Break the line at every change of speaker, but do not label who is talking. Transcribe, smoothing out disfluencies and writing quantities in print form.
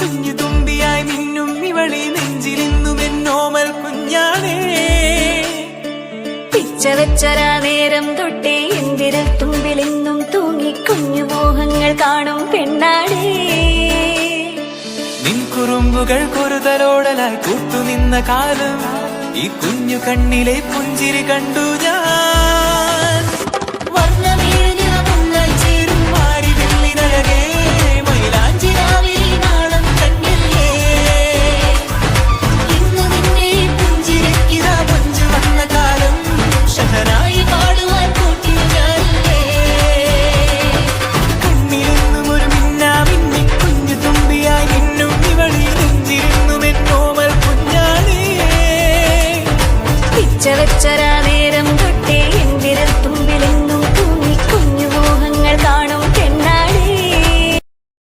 കുഞ്ഞു തുമ്പിയായി മിന്നും ഇവളി നെഞ്ചിലിന്നും എന്നോമൽ കുഞ്ഞാണേ.
പിച്ച വെച്ചരാ നേരം തൊട്ടേ എന്തിരൽ തുമ്പിലിന്നും തൂങ്ങി കുഞ്ഞു മോഹങ്ങൾ കാണും പെണ്ണാടേ.
നിൻ കുറുമ്പുകൾ കുറുതലോടലായി കൂട്ടുനിന്ന കാലം ഈ കുഞ്ഞു കണ്ണിലെ പുഞ്ചിരി കണ്ടു ഞാൻ.